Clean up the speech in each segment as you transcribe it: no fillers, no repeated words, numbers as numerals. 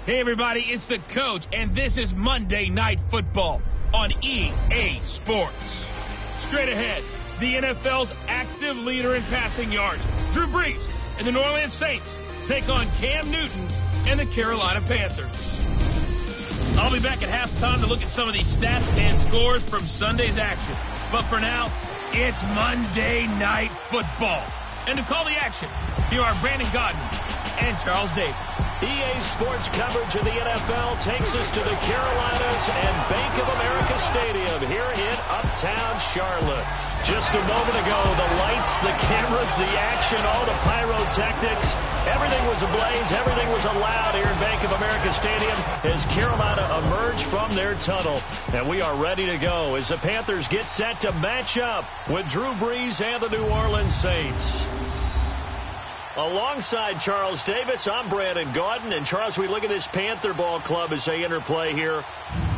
Hey, everybody, it's the coach, and this is Monday Night Football on EA Sports. Straight ahead, the NFL's active leader in passing yards, Drew Brees, and the New Orleans Saints take on Cam Newton and the Carolina Panthers. I'll be back at halftime to look at some of these stats and scores from Sunday's action. But for now, it's Monday Night Football. And to call the action, here are Brandon Godden and Charles Davis. EA Sports coverage of the NFL takes us to the Carolinas and Bank of America Stadium here in Uptown Charlotte. Just a moment ago, the lights, the cameras, the action, all the pyrotechnics, everything was ablaze, everything was allowed here in Bank of America Stadium as Carolina emerged from their tunnel. And we are ready to go as the Panthers get set to match up with Drew Brees and the New Orleans Saints. Alongside Charles Davis, I'm Brandon Gaudin. And, Charles, we look at this Panther ball club as they interplay here.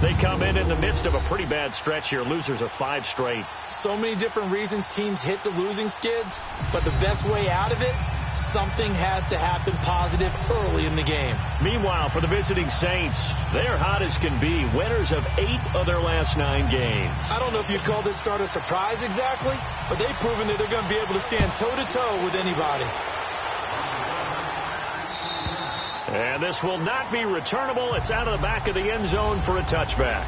They come in the midst of a pretty bad stretch here. Losers of 5 straight. So many different reasons teams hit the losing skids, but the best way out of it, something has to happen positive early in the game. Meanwhile, for the visiting Saints, they're hot as can be. Winners of 8 of their last 9 games. I don't know if you call this start a surprise exactly, but they've proven that they're going to be able to stand toe-to-toe with anybody. And this will not be returnable. It's out of the back of the end zone for a touchback.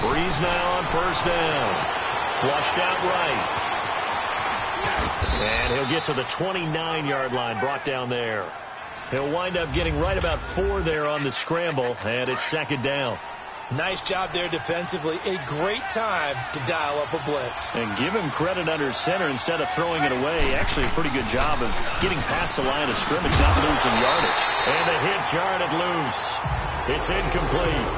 Brees now on first down. Flushed out right. And he'll get to the 29-yard line, brought down there. He'll wind up getting right about 4 there on the scramble, and it's second down. Nice job there defensively. A great time to dial up a blitz. And give him credit under center instead of throwing it away. Actually a pretty good job of getting past the line of scrimmage, not losing yardage. And the hit jarred it loose. It's incomplete.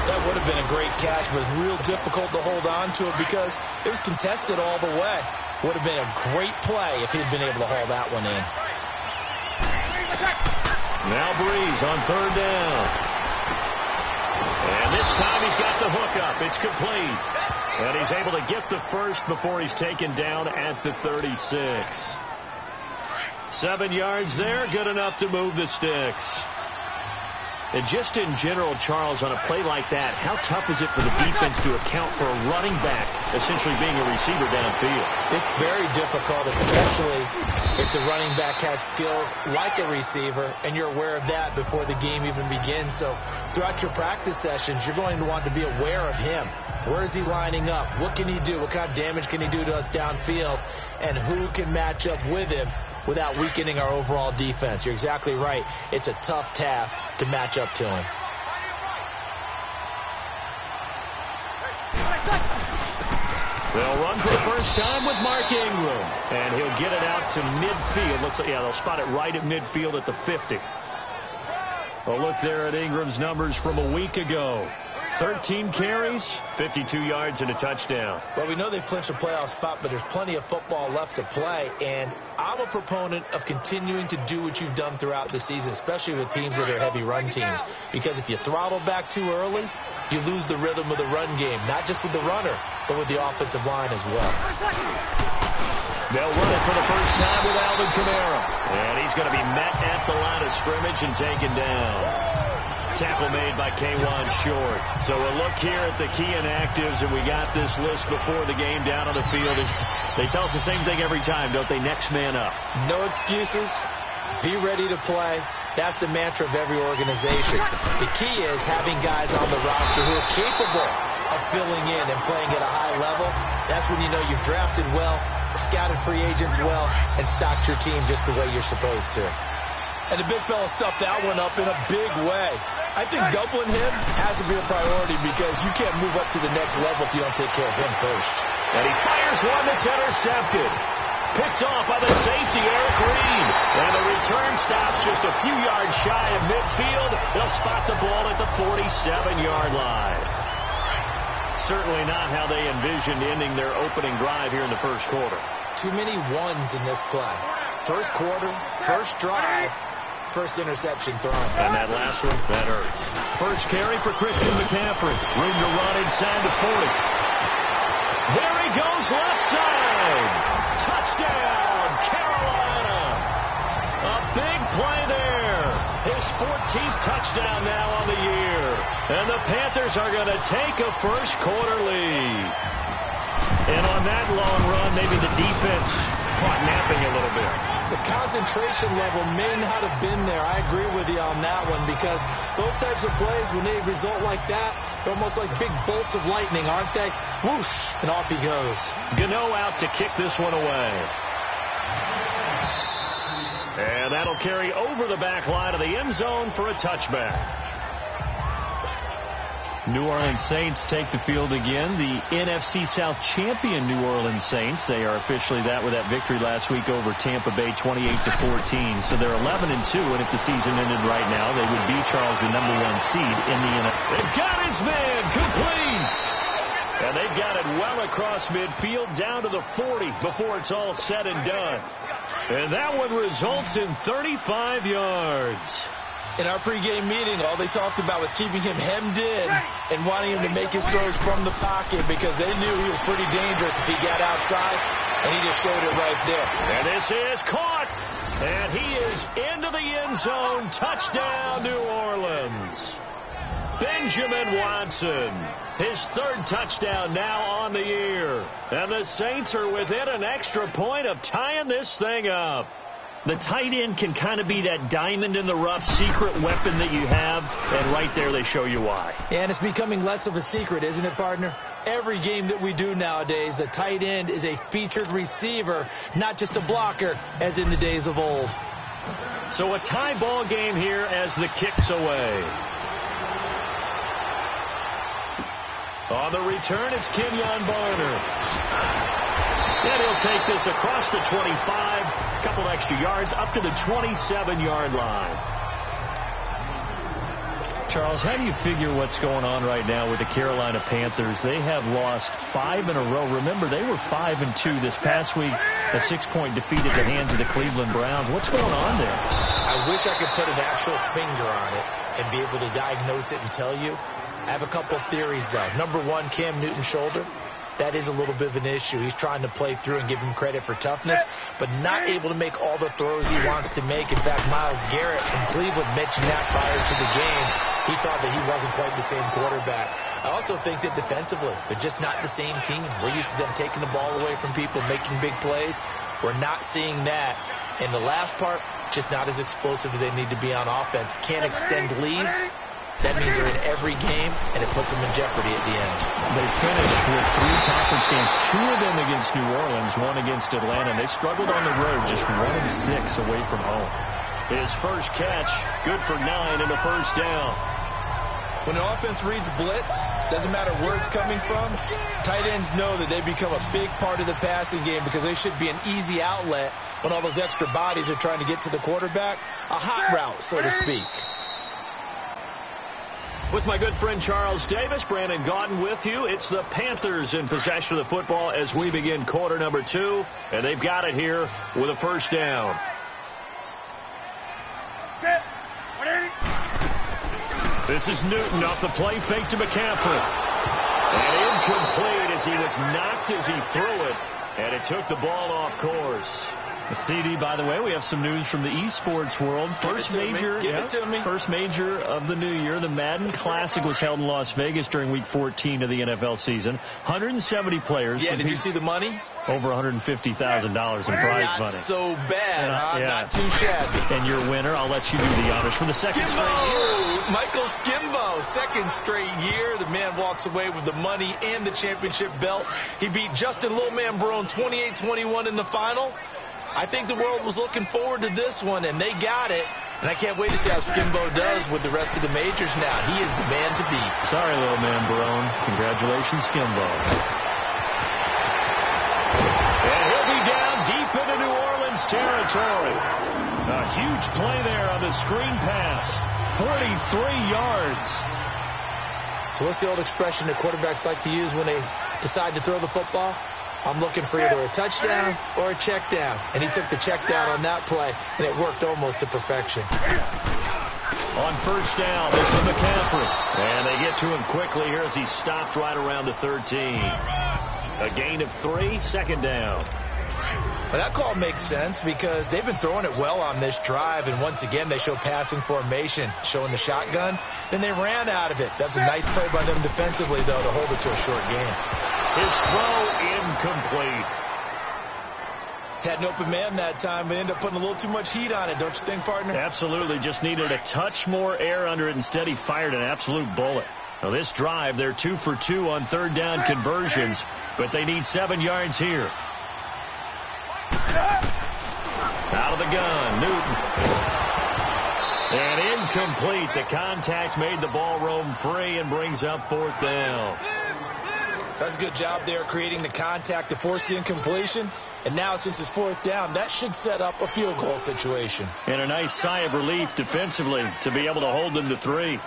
That would have been a great catch, but it's real difficult to hold on to it because it was contested all the way. Would have been a great play if he'd been able to haul that one in. Now Brees on third down. And this time he's got the hook up. It's complete. And he's able to get the first before he's taken down at the 36. 7 yards there, good enough to move the sticks. And just in general, Charles, on a play like that, how tough is it for the defense to account for a running back essentially being a receiver downfield? It's very difficult, especially if the running back has skills like a receiver, and you're aware of that before the game even begins. So throughout your practice sessions, you're going to want to be aware of him. Where is he lining up? What can he do? What kind of damage can he do to us downfield? And who can match up with him without weakening our overall defense? You're exactly right. It's a tough task to match up to him. They'll run for the first time with Mark Ingram. And he'll get it out to midfield. Looks like, yeah, they'll spot it right at midfield at the 50. A look there at Ingram's numbers from a week ago. 13 carries, 52 yards, and a touchdown. Well, we know they've clinched a playoff spot, but there's plenty of football left to play, and I'm a proponent of continuing to do what you've done throughout the season, especially with teams that are heavy run teams, because if you throttle back too early, you lose the rhythm of the run game, not just with the runner, but with the offensive line as well. They'll run it for the first time with Alvin Kamara, and he's going to be met at the line of scrimmage and taken down. Tackle made by K'Wan Short. So a look here at the key inactives, and we got this list before the game down on the field. They tell us the same thing every time, don't they? Next man up. No excuses. Be ready to play. That's the mantra of every organization. The key is having guys on the roster who are capable of filling in and playing at a high level. That's when you know you've drafted well, scouted free agents well, and stocked your team just the way you're supposed to. And the big fella stuffed that one up in a big way. I think doubling him has to be a priority because you can't move up to the next level if you don't take care of him first. And he fires one that's intercepted. Picked off by the safety, Eric Reed. And the return stops just a few yards shy of midfield. They'll spot the ball at the 47-yard line. Certainly not how they envisioned ending their opening drive here in the first quarter. Too many ones in this play. First quarter, first drive, first interception thrown. And that last one, that hurts. First carry for Christian McCaffrey. Room to run inside the 40. There he goes, left side. Touchdown, Carolina. A big play there. His 14th touchdown now on the year. And the Panthers are going to take a first quarter lead. And on that long run, maybe the defense caught napping a little bit. The concentration level may not have been there. I agree with you on that one, because those types of plays, when they result like that, they're almost like big bolts of lightning, aren't they? Whoosh, and off he goes. Gano out to kick this one away. And that'll carry over the back line of the end zone for a touchback. New Orleans Saints take the field again. The NFC South champion New Orleans Saints. They are officially that with that victory last week over Tampa Bay 28-14. So they're 11-2, and if the season ended right now, they would be, Charles, the #1 seed in the NFL. They've got his man complete. And they've got it well across midfield down to the 40 before it's all said and done. And that one results in 35 yards. In our pregame meeting, all they talked about was keeping him hemmed in and wanting him to make his throws from the pocket, because they knew he was pretty dangerous if he got outside, and he just showed it right there. And this is caught, and he is into the end zone. Touchdown, New Orleans. Benjamin Watson, his 3rd touchdown now on the year. And the Saints are within an extra point of tying this thing up. The tight end can kind of be that diamond in the rough secret weapon that you have, and right there they show you why. And it's becoming less of a secret, isn't it, partner? Every game that we do nowadays, the tight end is a featured receiver, not just a blocker, as in the days of old. So a tie ball game here as the kick's away. On the return, it's Kenyon Barner. And he'll take this across the 25, a couple extra yards, up to the 27-yard line. Charles, how do you figure what's going on right now with the Carolina Panthers? They have lost 5 in a row. Remember, they were 5-2 this past week, a 6-point defeat at the hands of the Cleveland Browns. What's going on there? I wish I could put an actual finger on it and be able to diagnose it and tell you. I have a couple of theories, though. Number one, Cam Newton's shoulder. That is a little bit of an issue. He's trying to play through and give him credit for toughness, but not able to make all the throws he wants to make. In fact, Myles Garrett from Cleveland mentioned that prior to the game. He thought that he wasn't quite the same quarterback. I also think that defensively, they're just not the same team. We're used to them taking the ball away from people, making big plays. We're not seeing that. And the last part, just not as explosive as they need to be on offense. Can't extend leads. That means they're in every game, and it puts them in jeopardy at the end. They finished with 3 conference games, 2 of them against New Orleans, 1 against Atlanta. They struggled on the road, just 1-6 away from home. His first catch, good for 9 and a first down. When an offense reads blitz, doesn't matter where it's coming from, tight ends know that they become a big part of the passing game, because they should be an easy outlet when all those extra bodies are trying to get to the quarterback. A hot route, so to speak. With my good friend Charles Davis, Brandon Gaudin with you. It's the Panthers in possession of the football as we begin quarter number 2. And they've got it here with a first down. This is Newton off the play fake to McCaffrey. And incomplete as he was knocked as he threw it. And it took the ball off course. The CD, by the way, we have some news from the esports world. First major of the new year. The Madden Classic was held in Las Vegas during Week 14 of the NFL season. 170 players. Yeah, did you see the money? Over $150,000 in prize money. Not so bad, huh? Yeah. Not too shabby. And your winner, I'll let you do the honors for the second straight year. Michael Skimbo, second straight year. The man walks away with the money and the championship belt. He beat Justin Little Man Brown 28-21 in the final. I think the world was looking forward to this one, and they got it. And I can't wait to see how Skimbo does with the rest of the majors now. He is the man to beat. Sorry, Little Man Barone. Congratulations, Skimbo. And he'll be down deep into New Orleans territory. A huge play there on the screen pass. 43 yards. So what's the old expression that quarterbacks like to use when they decide to throw the football? I'm looking for either a touchdown or a check down. And he took the check down on that play, and it worked almost to perfection. On first down, this is McCaffrey. And they get to him quickly here as he stopped right around the 13. A gain of 3, second down. Well, that call makes sense because they've been throwing it well on this drive, and once again they show passing formation, showing the shotgun. Then they ran out of it. That's a nice play by them defensively, though, to hold it to a short game. His throw incomplete. Had an open man that time, but ended up putting a little too much heat on it, don't you think, partner? Absolutely. Just needed a touch more air under it. Instead, he fired an absolute bullet. Now, this drive, they're 2 for 2 on third down conversions, but they need 7 yards here. Out of the gun, Newton. And incomplete. The contact made the ball roam free and brings up fourth down. That's a good job there creating the contact to force the incompletion. And now, since it's fourth down, that should set up a field goal situation. And a nice sigh of relief defensively to be able to hold them to 3.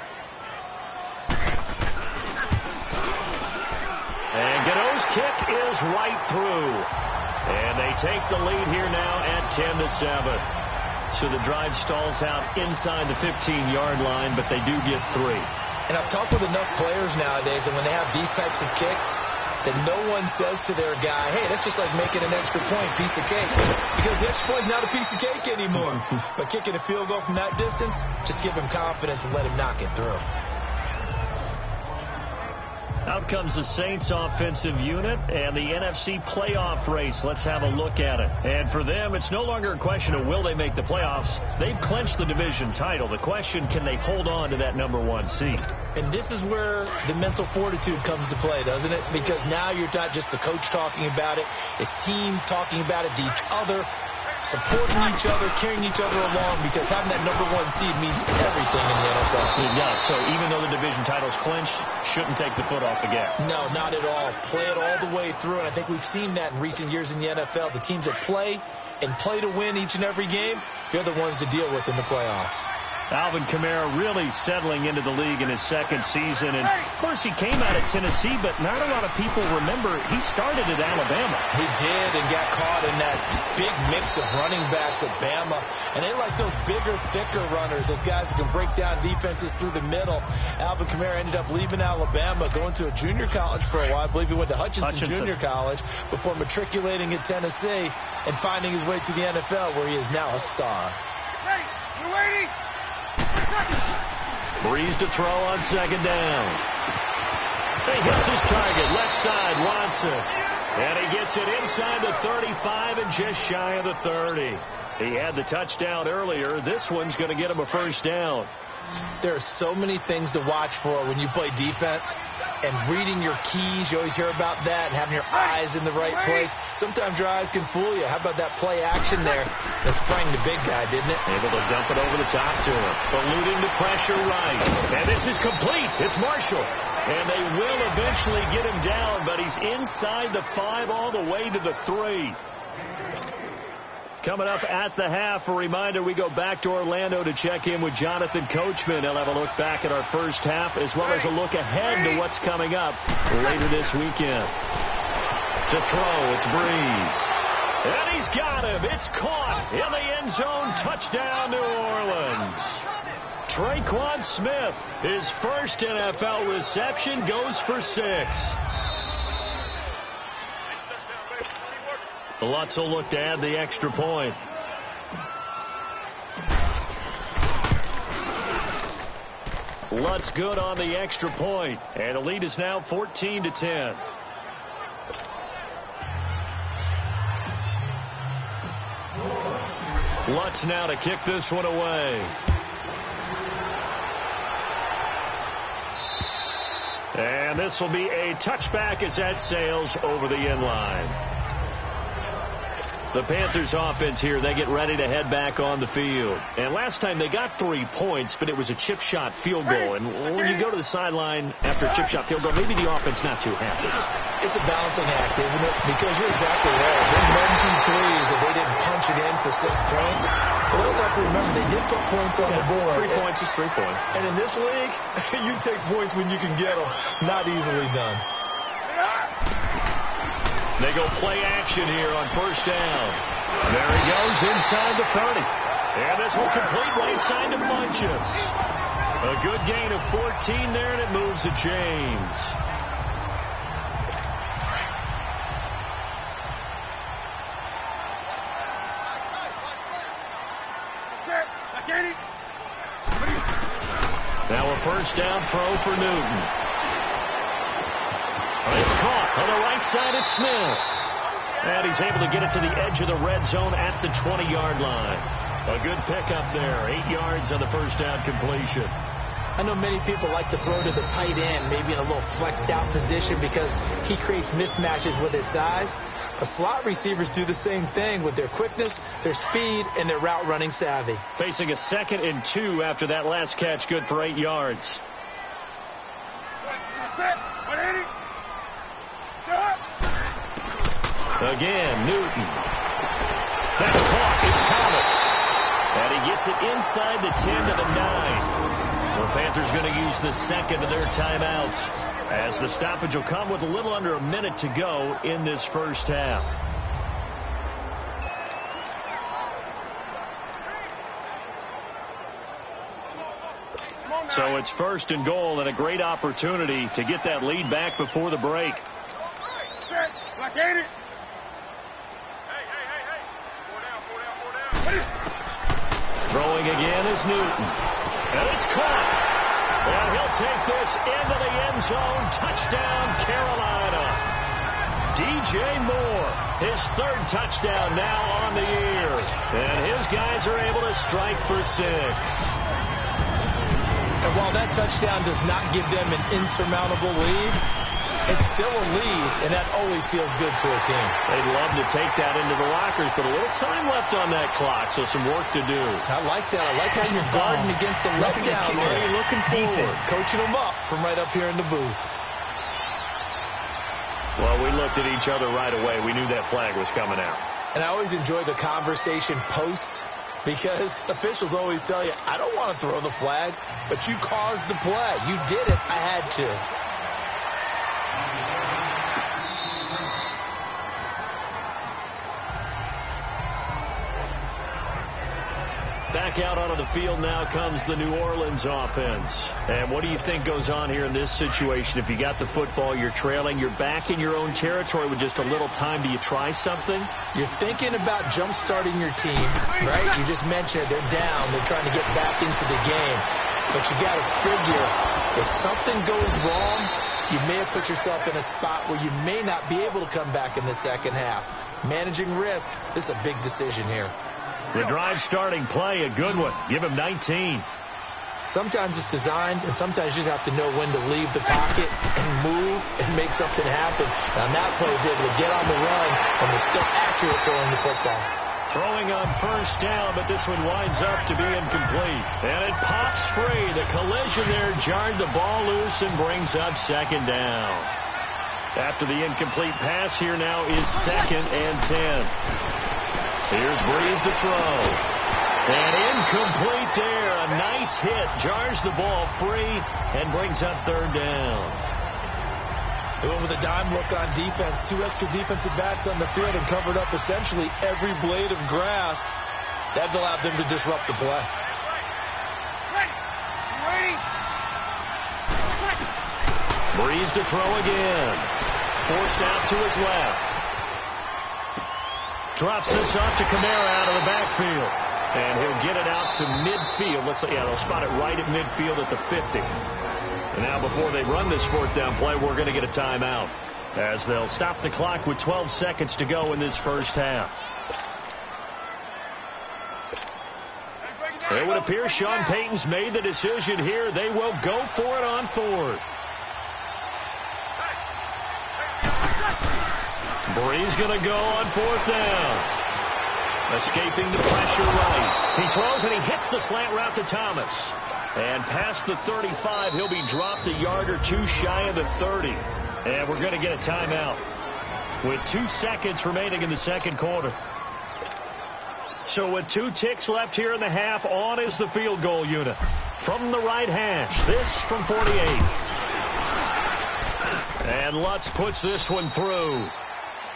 And Godot's kick is right through. And they take the lead here now at 10-7. So the drive stalls out inside the 15-yard line, but they do get 3. And I've talked with enough players nowadays, and when they have these types of kicks, that no one says to their guy, hey, that's just like making an extra point, piece of cake. Because the extra point is not a piece of cake anymore. But kicking a field goal from that distance, just give him confidence and let him knock it through. Out comes the Saints offensive unit and the NFC playoff race. Let's have a look at it. And for them, it's no longer a question of will they make the playoffs. They've clinched the division title. The question, can they hold on to that #1 seed? And this is where the mental fortitude comes to play, doesn't it? Because now you're not just the coach talking about it, his team talking about it to each other, supporting each other, carrying each other along, because having that #1 seed means everything in the NFL. It does. So even though the division title's clinched, shouldn't take the foot off the gas. No, not at all. Play it all the way through, and I think we've seen that in recent years in the NFL. The teams that play and play to win each and every game, they're the ones to deal with in the playoffs. Alvin Kamara really settling into the league in his second season. And, of course, he came out of Tennessee, but not a lot of people remember he started at Alabama. He did and got caught in that big mix of running backs at Bama. And they like those bigger, thicker runners, those guys who can break down defenses through the middle. Alvin Kamara ended up leaving Alabama, going to a junior college for a while. I believe he went to Hutchinson Junior College before matriculating at Tennessee and finding his way to the NFL, where he is now a star. Hey, you waiting? Breeze to throw on second down. He hits his target, left side, Watson. And he gets it inside the 35 and just shy of the 30. He had the touchdown earlier. This one's going to get him a first down. There are so many things to watch for when you play defense. And reading your keys, you always hear about that, and having your eyes in the right place. Sometimes your eyes can fool you. How about that play action there? It sprang the big guy, didn't it? Able to dump it over the top to him. Eluding the pressure right. And this is complete. It's Marshall. And they will eventually get him down, but he's inside the 5 all the way to the 3. Coming up at the half, a reminder, we go back to Orlando to check in with Jonathan Coachman. He'll have a look back at our first half, as well as a look ahead to what's coming up later this weekend. To throw, it's Breeze. And he's got him. It's caught in the end zone. Touchdown, New Orleans. Traquan Smith, his first NFL reception, goes for 6. Lutz will look to add the extra point. Lutz good on the extra point, and the lead is now 14-10. Lutz now to kick this one away. And this will be a touchback as that sails over the end line. The Panthers offense here, they get ready to head back on the field. And last time they got 3 points, but it was a chip shot field goal. And when you go to the sideline after a chip shot field goal, maybe the offense not too happy. It's a balancing act, isn't it? Because you're exactly right. They 19 threes if they didn't punch it in for 6 points. But we also have to remember they did put points on the board. 3 points is 3 points. And in this league, you take points when you can get them. Not easily done. They go play action here on first down. There he goes inside the 30. And this will complete right side to Funches. A good gain of 14 there, and it moves the chains. Now a first down throw for Newton. It's caught on the right side at Smith. And he's able to get it to the edge of the red zone at the 20-yard line. A good pickup there. 8 yards on the first down completion. I know many people like to throw to the tight end, maybe in a little flexed out position because he creates mismatches with his size. But slot receivers do the same thing with their quickness, their speed, and their route running savvy. Facing a 2nd and 2 after that last catch, good for 8 yards. Again, Newton. That's caught. It's Thomas. And he gets it inside the 10 to the 9. The Panthers going to use the second of their timeouts as the stoppage will come with a little under a minute to go in this first half. So it's 1st and goal and a great opportunity to get that lead back before the break. Throwing again is Newton. And it's caught. And he'll take this into the end zone. Touchdown, Carolina. DJ Moore, his 3rd touchdown now on the year. And his guys are able to strike for 6. And while that touchdown does not give them an insurmountable lead, it's still a lead, and that always feels good to a team. They'd love to take that into the lockers, but a little time left on that clock, so some work to do. I like that. I like how you're guarding against a letdown. What are you looking for? Coaching them up from right up here in the booth. Well, we looked at each other right away. We knew that flag was coming out. And I always enjoy the conversation post, because officials always tell you, I don't want to throw the flag, but you caused the play. You did it. I had to. Back out onto the field now comes the New Orleans offense. And what do you think goes on here in this situation? If you got the football, you're trailing, you're back in your own territory with just a little time. Do you try something? You're thinking about jump-starting your team, right? You just mentioned they're down. They're trying to get back into the game. But you got to figure if something goes wrong, you may have put yourself in a spot where you may not be able to come back in the second half. Managing risk, this is a big decision here. The drive starting play, a good one. Give him 19. Sometimes it's designed, and sometimes you just have to know when to leave the pocket and move and make something happen. Now, that play is able to get on the run, and they're still accurate throwing the football. Throwing on first down, but this one winds up to be incomplete. And it pops free. The collision there jarred the ball loose and brings up 2nd down. After the incomplete pass, here now is 2nd and 10. Here's Breeze to throw. And incomplete there. A nice hit. Jars the ball free and brings up 3rd down. They went with a dime look on defense. 2 extra defensive backs on the field and covered up essentially every blade of grass. That allowed them to disrupt the play. Breeze to throw again. Forced out to his left. Drops this off to Kamara out of the backfield. And he'll get it out to midfield. They'll spot it right at midfield at the 50. And now before they run this 4th down play, we're going to get a timeout, as they'll stop the clock with 12 seconds to go in this first half. It would appear Sean Payton's made the decision here. They will go for it on 4th. Breeze going to go on 4th down. Escaping the pressure right. He throws and he hits the slant route to Thomas. And past the 35, he'll be dropped a yard or 2 shy of the 30. And we're going to get a timeout with 2 seconds remaining in the 2nd quarter. So with 2 ticks left here in the half, on is the field goal unit. From the right hash, this from 48. And Lutz puts this one through.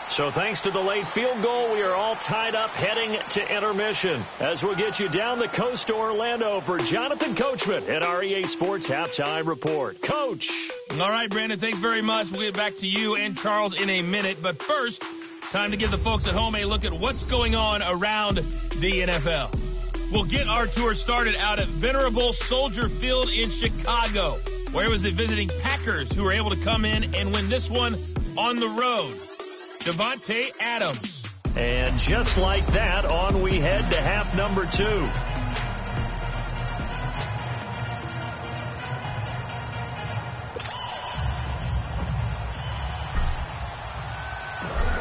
So thanks to the late field goal, we are all tied up heading to intermission. As we'll get you down the coast to Orlando for Jonathan Coachman at our EA Sports Halftime Report. Coach. All right, Brandon, thanks very much. We'll get back to you and Charles in a minute. But first, time to give the folks at home a look at what's going on around the NFL. We'll get our tour started out at Venerable Soldier Field in Chicago, where it was the visiting Packers who were able to come in and win this one on the road. Devontae Adams. And just like that, on we head to half number 2.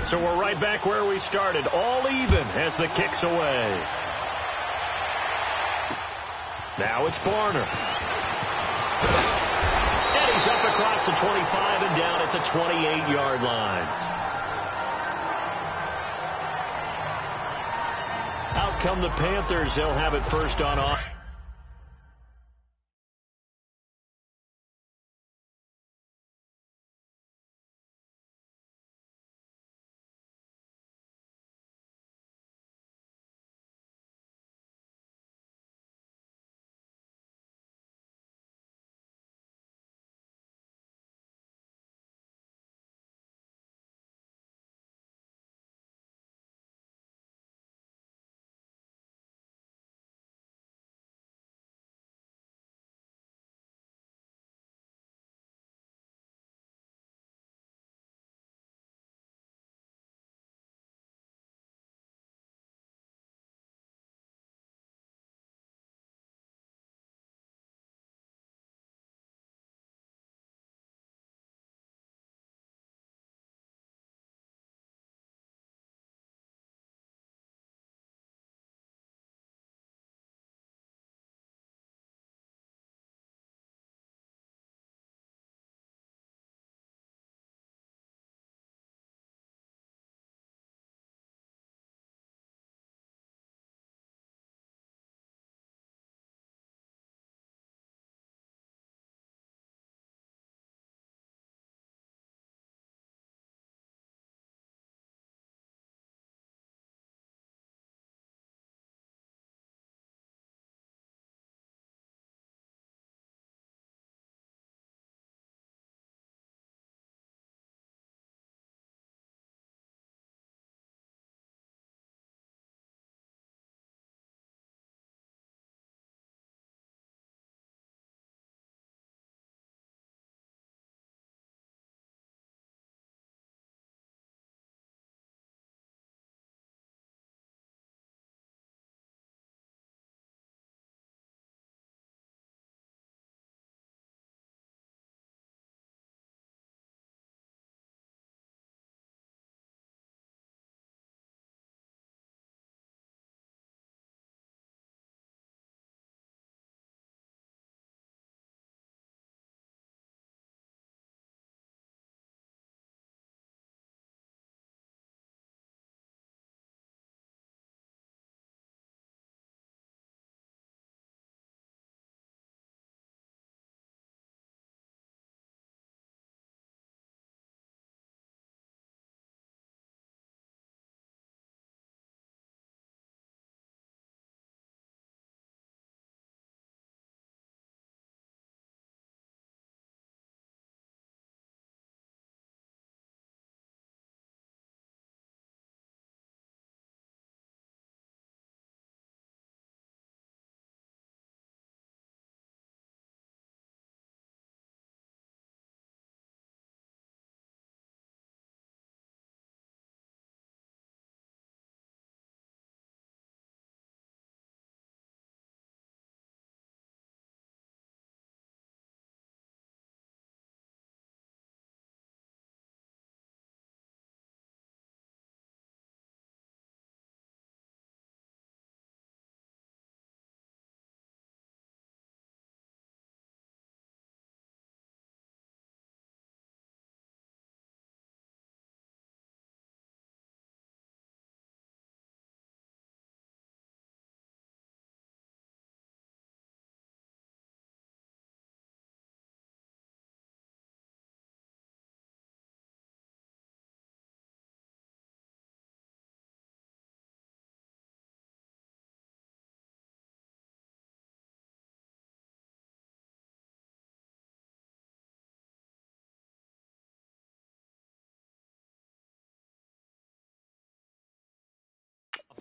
So we're right back where we started, all even as the kick's away. Now it's Barner. And he's up across the 25 and down at the 28-yard line. Out come the Panthers. They'll have it first on off.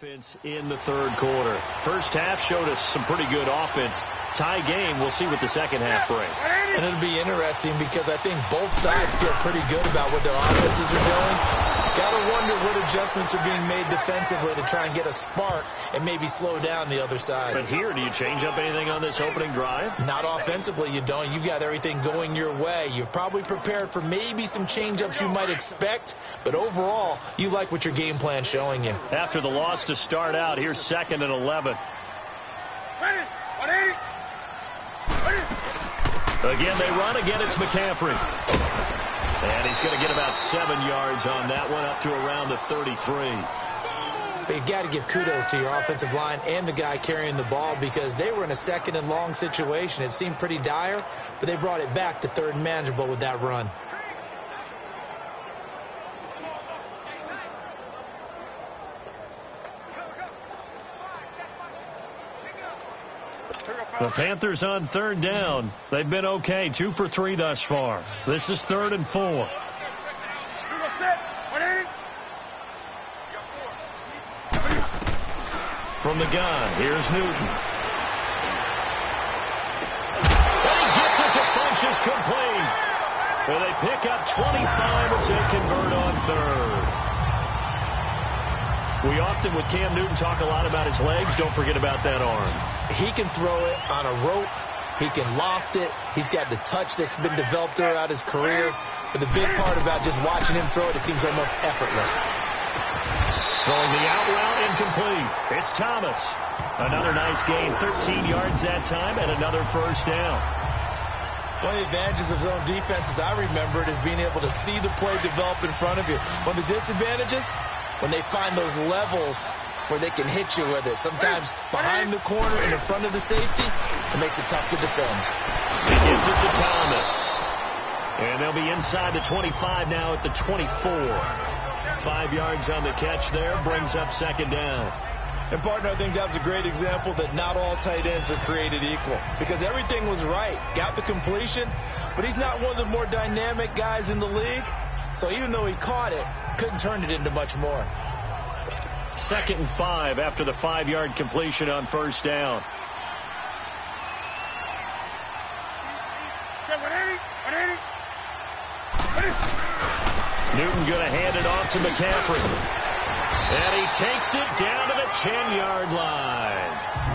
offense in the third quarter. First half showed us some pretty good offense. Tie game. We'll see what the second half brings. And it'll be interesting because I think both sides feel pretty good about what their offenses are doing. Got to wonder what adjustments are being made defensively to try and get a spark and maybe slow down the other side. But here, do you change up anything on this opening drive? Not offensively, you don't. You've got everything going your way. You're probably prepared for maybe some change-ups you might expect, but overall, you like what your game plan's showing you. After the loss to start out, here's 2nd and 11. Again, they run. Again, it's McCaffrey. And he's going to get about 7 yards on that one, up to around the 33. But you got to give kudos to your offensive line and the guy carrying the ball because they were in a 2nd and long situation. It seemed pretty dire, but they brought it back to 3rd and manageable with that run. The Panthers on 3rd down. They've been okay, 2 for 3 thus far. This is 3rd and 4. From the gun, here's Newton. And he gets it to Funchess complete. Well, they pick up 25 as they convert on 3rd. We often, with Cam Newton, talk a lot about his legs. Don't forget about that arm. He can throw it on a rope. He can loft it. He's got the touch that's been developed throughout his career. But the big part about just watching him throw it, it seems almost effortless. Throwing the out route incomplete. It's Thomas. Another nice gain, 13 yards that time, and another first down. One of the advantages of zone defense, as I remember it, is being able to see the play develop in front of you. One of the disadvantages, when they find those levels where they can hit you with it. Sometimes behind the corner and in front of the safety, it makes it tough to defend. He gives it to Thomas. And they'll be inside the 25 now at the 24. 5 yards on the catch there, brings up 2nd down. And, partner, I think that's a great example that not all tight ends are created equal. Because everything was right. Got the completion, but he's not one of the more dynamic guys in the league. So even though he caught it, couldn't turn it into much more. 2nd and 5 after the 5-yard completion on first down. Newton going to hand it off to McCaffrey. And he takes it down to the 10-yard line.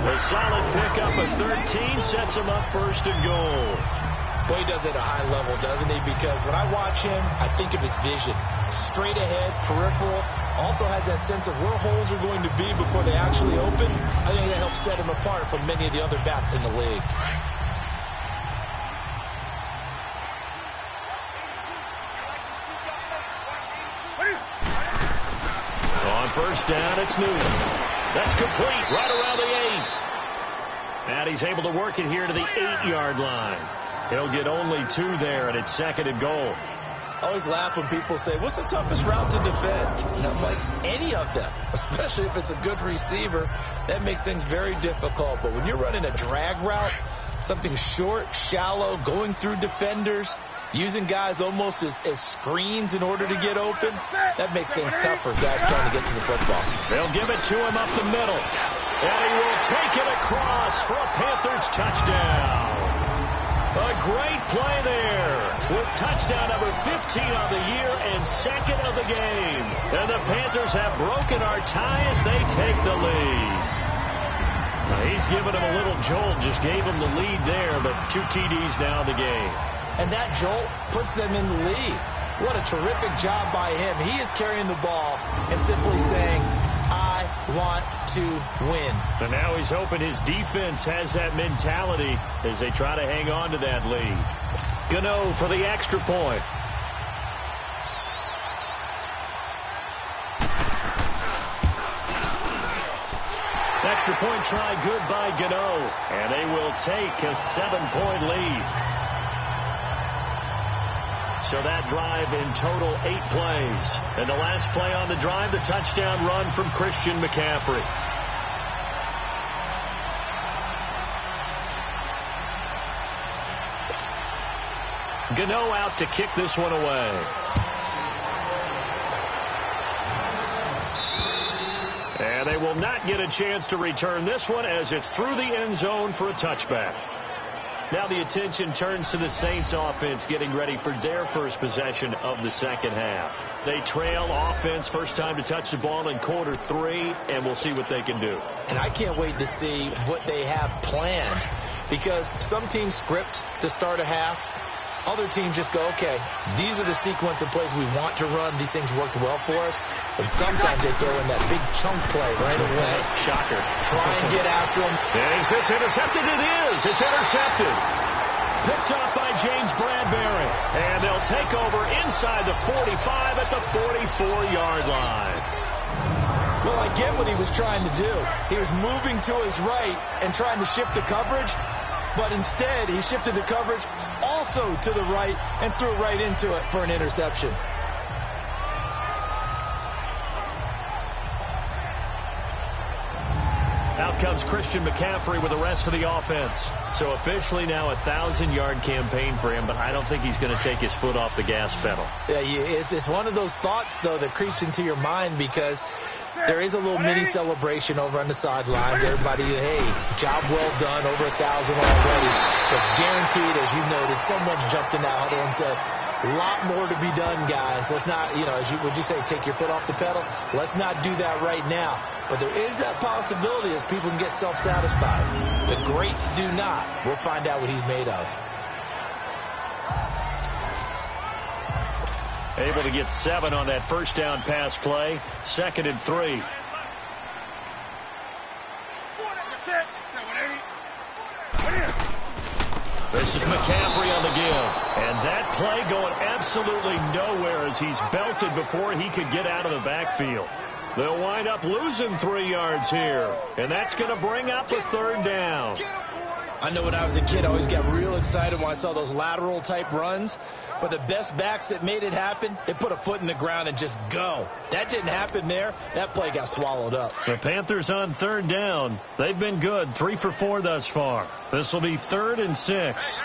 A solid pickup of 13 sets him up 1st and goal. Boy, he does it at a high level, doesn't he? Because when I watch him, I think of his vision. Straight ahead, peripheral. Also has that sense of where holes are going to be before they actually open. I think that helps set him apart from many of the other backs in the league. On first down, it's Newton. That's complete right around the 8. And he's able to work it here to the 8-yard line. He'll get only 2 there, and it's 2nd and goal. I always laugh when people say, what's the toughest route to defend? And I'm like, any of them, especially if it's a good receiver. That makes things very difficult. But when you're running a drag route, something short, shallow, going through defenders, using guys almost as screens in order to get open, that makes things tough for guys trying to get to the football. They'll give it to him up the middle. And he will take it across for a Panthers touchdown. A great play there with touchdown number 15 on the year and 2nd of the game. And the Panthers have broken our tie as they take the lead. Now he's given him a little jolt, just gave him the lead there, but 2 TDs now in the game. And that jolt puts them in the lead. What a terrific job by him. He is carrying the ball and simply saying, I want to win. And now he's hoping his defense has that mentality as they try to hang on to that lead. Gano for the extra point. Extra point try good by Gano. And they will take a 7-point lead. So that drive in total 8 plays. And the last play on the drive, the touchdown run from Christian McCaffrey. Gano out to kick this one away. And they will not get a chance to return this one as it's through the end zone for a touchback. Now the attention turns to the Saints offense getting ready for their first possession of the second half. They trail offense, first time to touch the ball in quarter 3, and we'll see what they can do. And I can't wait to see what they have planned, because some teams script to start a half. Other teams just go, okay, these are the sequence of plays we want to run. These things worked well for us. And sometimes they throw in that big chunk play right away. Shocker. Try and get after them. Is this intercepted? It is. It's intercepted. Picked up by James Bradbury. And they'll take over inside the 45 at the 44-yard line. Well, I get what he was trying to do. He was moving to his right and trying to shift the coverage. But instead, he shifted the coverage also to the right and threw right into it for an interception. Out comes Christian McCaffrey with the rest of the offense. So officially now a 1,000-yard campaign for him, but I don't think he's going to take his foot off the gas pedal. Yeah, it's one of those thoughts, though, that creeps into your mind, because there is a little mini celebration over on the sidelines. Everybody, hey, job well done, over 1,000 already. But guaranteed, as you noted, someone's jumped in that huddle and said, a lot more to be done, guys. Let's not, would you say, take your foot off the pedal? Let's not do that right now. But there is that possibility as people can get self-satisfied. The greats do not. We'll find out what he's made of. Able to get 7 on that first down pass play. 2nd and 3. This is McCaffrey on the give. And that play going absolutely nowhere as he's belted before he could get out of the backfield. They'll wind up losing 3 yards here. And that's going to bring up a 3rd down. I know when I was a kid, I always got real excited when I saw those lateral type runs. But the best backs that made it happen, they put a foot in the ground and just go. That didn't happen there. That play got swallowed up. The Panthers on 3rd down. They've been good, 3 for 4 thus far. This will be 3rd and 6.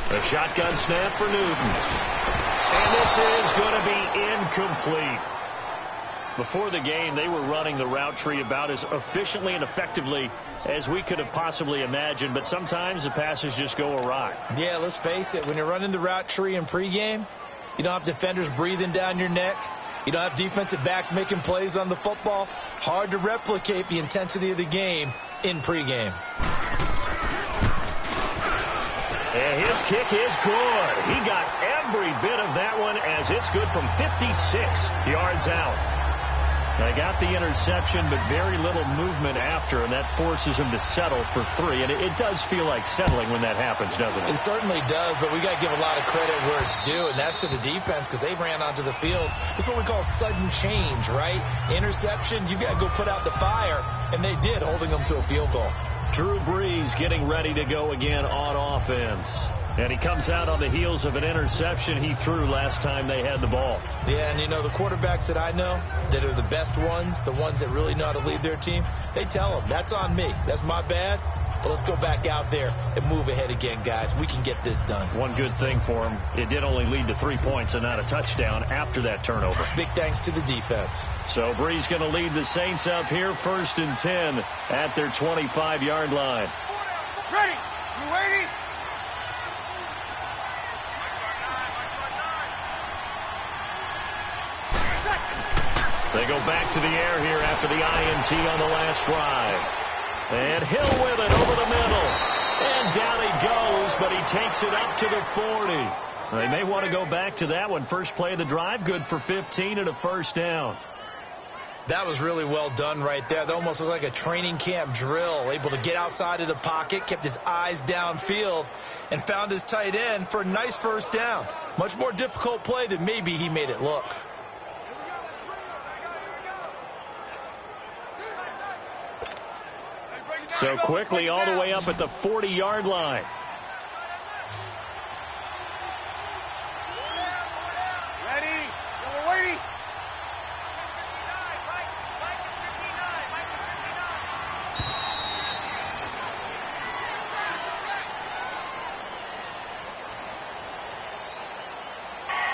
The shotgun snap for Newton. And this is going to be incomplete. Before the game, they were running the route tree about as efficiently and effectively as we could have possibly imagined, but sometimes the passes just go awry. Yeah, let's face it. When you're running the route tree in pregame, you don't have defenders breathing down your neck. You don't have defensive backs making plays on the football. Hard to replicate the intensity of the game in pregame. And his kick is good. He got every bit of that one as it's good from 56 yards out. They got the interception, but very little movement after, and that forces him to settle for 3. And it does feel like settling when that happens, doesn't it? It certainly does, but we got to give a lot of credit where it's due, and that's to the defense, because they ran onto the field. It's what we call sudden change, right? Interception, you got to go put out the fire, and they did, holding them to a field goal. Drew Brees getting ready to go again on offense. And he comes out on the heels of an interception he threw last time they had the ball. Yeah, and the quarterbacks that I know that are the best ones, the ones that really know how to lead their team, they tell them, that's on me. That's my bad. But let's go back out there and move ahead again, guys. We can get this done. One good thing for him, it did only lead to 3 points and not a touchdown after that turnover. Big thanks to the defense. So Brees going to lead the Saints up here, 1st and 10 at their 25-yard line. Ready? You waiting? They go back to the air here after the INT on the last drive. And Hill with it over the middle. And down he goes, but he takes it up to the 40. They may want to go back to that one. First play of the drive, good for 15 and a 1st down. That was really well done right there. That almost looked like a training camp drill. Able to get outside of the pocket, kept his eyes downfield, and found his tight end for a nice 1st down. Much more difficult play than maybe he made it look. So quickly all the way up at the 40-yard line. Ready? We're waiting.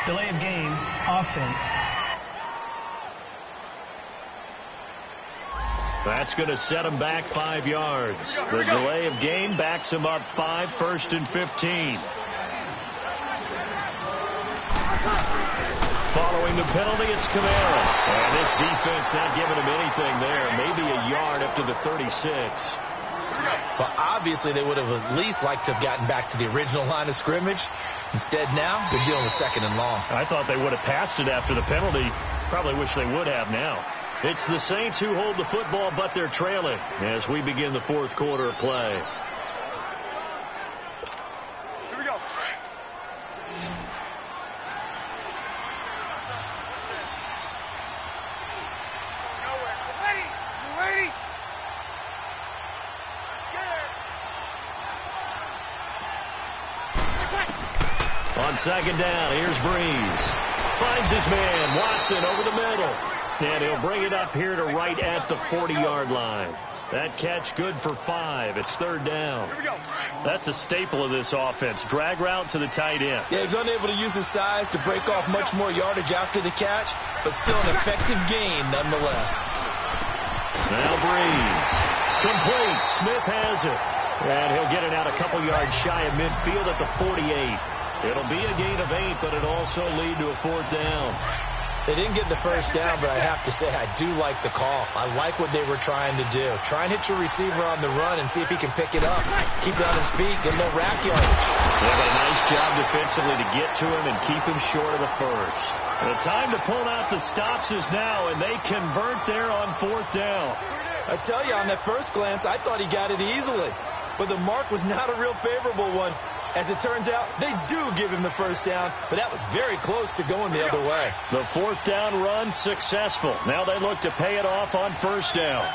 Delay of game, offense. That's going to set him back 5 yards. The delay of game backs him up 5, 1st and 15. Following the penalty, it's Kamara. And this defense not giving him anything there. Maybe a yard up to the 36. Well, obviously they would have at least liked to have gotten back to the original line of scrimmage. Instead now, they're dealing with 2nd and long. I thought they would have passed it after the penalty. Probably wish they would have now. It's the Saints who hold the football, but they're trailing as we begin the 4th quarter of play. Here we go. Nowhere. You ready? You ready? On 2nd down, here's Breeze. Finds his man, Watson, over the middle. And he'll bring it up here to right at the 40-yard line. That catch good for 5. It's 3rd down. Here we go. That's a staple of this offense. Drag route to the tight end. Yeah, he's unable to use his size to break off much more yardage after the catch, but still an effective gain nonetheless. Now Breeze. Complete. Smith has it. And he'll get it out a couple yards shy of midfield at the 48. It'll be a gain of 8, but it'll also lead to a 4th down. They didn't get the first down, but I have to say I do like the call. I like what they were trying to do. Try and hit your receiver on the run and see if he can pick it up. Keep it on his feet, get a little rack yardage. They have a nice job defensively to get to him and keep him short of the first. The time to pull out the stops is now, and they convert there on 4th down. I tell you, on that first glance, I thought he got it easily. But the mark was not a real favorable one. As it turns out, they do give him the first down, but that was very close to going the other way. The 4th down run successful. Now they look to pay it off on 1st down.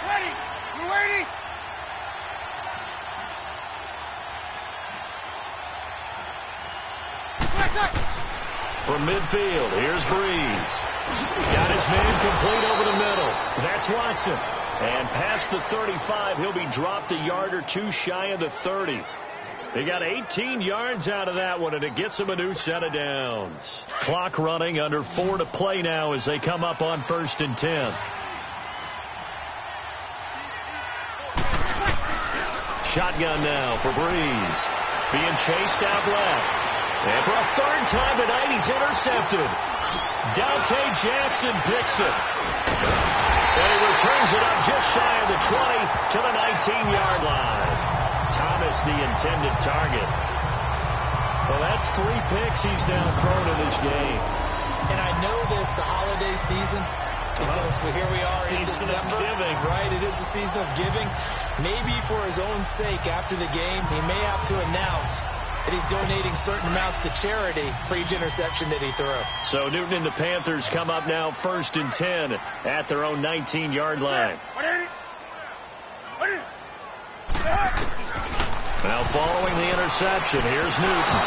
Ready? You ready? From midfield, here's Breeze. Got his man complete over the middle. That's Watson. And past the 35, he'll be dropped a yard or 2 shy of the 30. They got 18 yards out of that one, and it gets them a new set of downs. Clock running, under 4 to play now as they come up on 1st and 10. Shotgun now for Breeze. Being chased out left. And for a 3rd time tonight, he's intercepted. Dante Jackson picks it. And he returns it up just shy of the 20 to the 19-yard line. Thomas, the intended target. Well, that's 3 picks he's now thrown in this game. And I know this, the holiday season, because here we are in Season of December. giving. Right, it is the season of giving. Maybe for his own sake after the game, he may have to announce that he's donating certain amounts to charity for each interception that he threw. So Newton and the Panthers come up now 1st and 10 at their own 19-yard line. Now following the interception, here's Newton.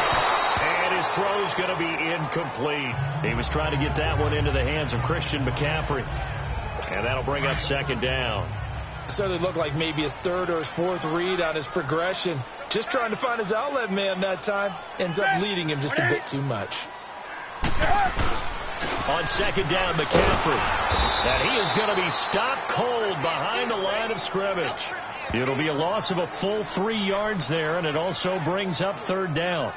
And his throw's going to be incomplete. He was trying to get that one into the hands of Christian McCaffrey. And that'll bring up 2nd down. Certainly looked like maybe his 3rd or his 4th read on his progression. Just trying to find his outlet man that time. Ends up leading him just a bit too much. On 2nd down, McCaffrey. And he is going to be stopped cold behind the line of scrimmage. It'll be a loss of a full 3 yards there, and it also brings up 3rd down.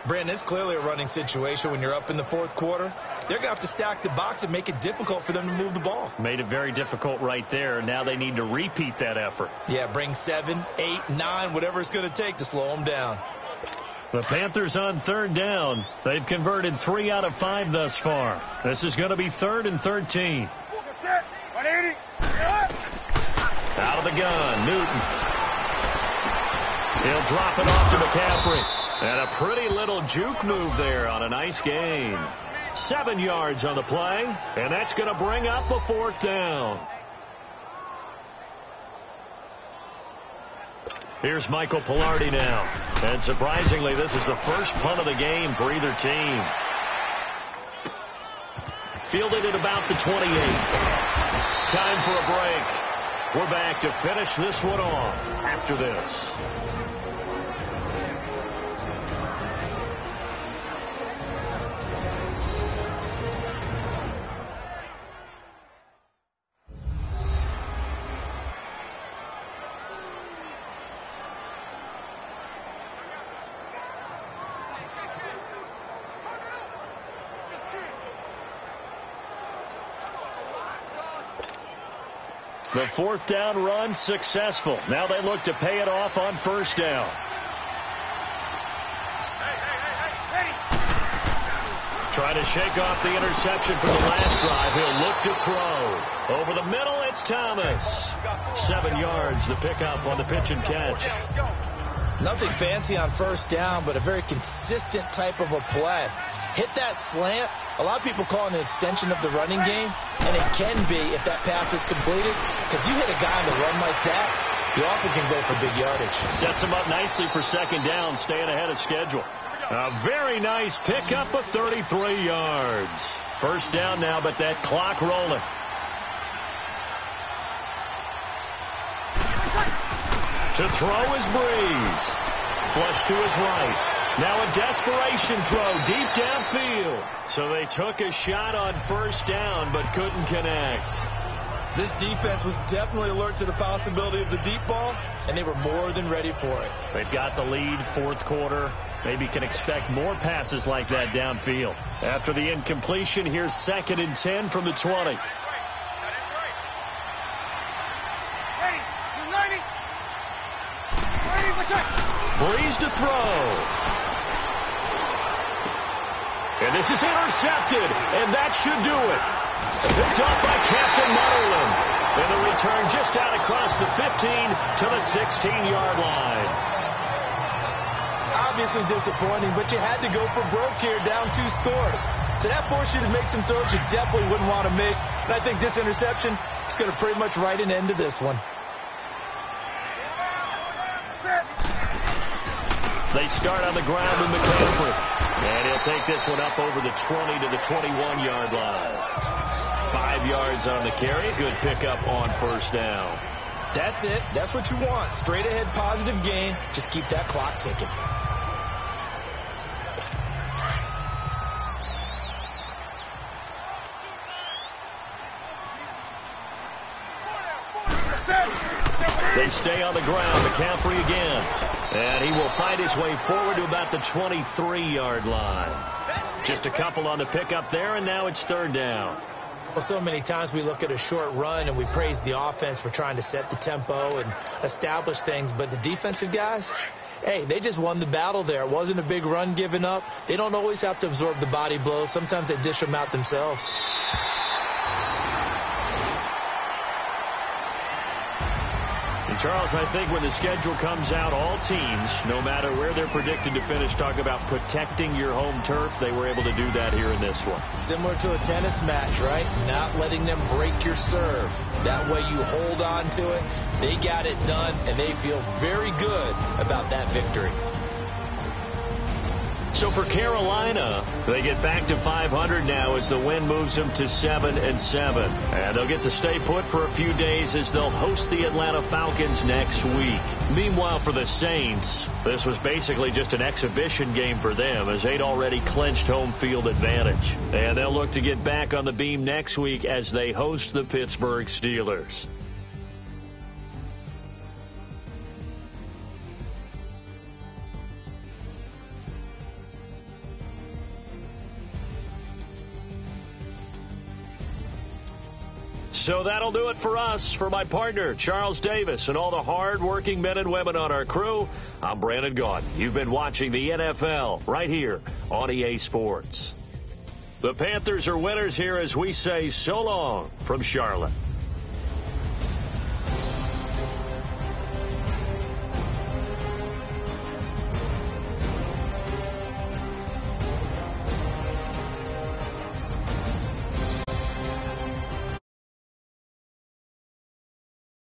Brandon, it's clearly a running situation when you're up in the 4th quarter. They're going to have to stack the box and make it difficult for them to move the ball. Made it very difficult right there. Now they need to repeat that effort. Yeah, bring 7, 8, 9, whatever it's going to take to slow them down. The Panthers on 3rd down. They've converted 3 out of 5 thus far. This is going to be 3rd and 13. Out of the gun, Newton. He'll drop it off to McCaffrey. And a pretty little juke move there on a nice gain. 7 yards on the play, and that's going to bring up a 4th down. Here's Michael Pilardi now. And surprisingly, this is the first punt of the game for either team. Fielded at about the 28. Time for a break. We're back to finish this one off after this. The fourth down run successful. Now they look to pay it off on first down. Trying to shake off the interception from the last drive. He'll look to throw. Over the middle, it's Thomas. 7 yards, the pickup on the pitch and catch. Nothing fancy on first down, but a very consistent type of a play. Hit that slant. A lot of people call it an extension of the running game, and it can be if that pass is completed, because you hit a guy on the run like that, you often can go for big yardage. Sets him up nicely for second down, staying ahead of schedule. A very nice pickup of 33 yards. First down now, but that clock rolling. To throw is Breeze. Flush to his right. Now a desperation throw deep downfield. So they took a shot on first down, but couldn't connect. This defense was definitely alert to the possibility of the deep ball, and they were more than ready for it. They've got the lead, fourth quarter. Maybe can expect more passes like that downfield. After the incompletion, here's 2nd and 10 from the 20. Breeze to throw. And this is intercepted, and that should do it. Picked off by Captain Mutterland. And the return just out across the 15 to the 16-yard line. Obviously disappointing, but you had to go for broke here, down 2 scores. So that forced you to make some throws you definitely wouldn't want to make. And I think this interception is going to pretty much write an end to this one. They start on the ground with McCaffrey. And he'll take this one up over the 20 to the 21-yard line. 5 yards on the carry. Good pickup on first down. That's it. That's what you want. Straight ahead positive gain. Just keep that clock ticking. They stay on the ground. McCaffrey again. And he will find his way forward to about the 23-yard line. Just a couple on the pickup there, and now it's third down. Well, so many times we look at a short run and we praise the offense for trying to set the tempo and establish things, but the defensive guys, hey, they just won the battle there. It wasn't a big run given up. They don't always have to absorb the body blows. Sometimes they dish them out themselves. And Charles, I think when the schedule comes out, all teams, no matter where they're predicted to finish, talk about protecting your home turf. They were able to do that here in this one. Similar to a tennis match, right? Not letting them break your serve. That way you hold on to it. They got it done, and they feel very good about that victory. So for Carolina, they get back to 500 now as the win moves them to 7-7. And they'll get to stay put for a few days as they'll host the Atlanta Falcons next week. Meanwhile, for the Saints, this was basically just an exhibition game for them as they'd already clinched home field advantage. And they'll look to get back on the beam next week as they host the Pittsburgh Steelers. So that'll do it for us. For my partner, Charles Davis, and all the hard-working men and women on our crew, I'm Brandon Gaudin. You've been watching the NFL right here on EA Sports. The Panthers are winners here as we say so long from Charlotte.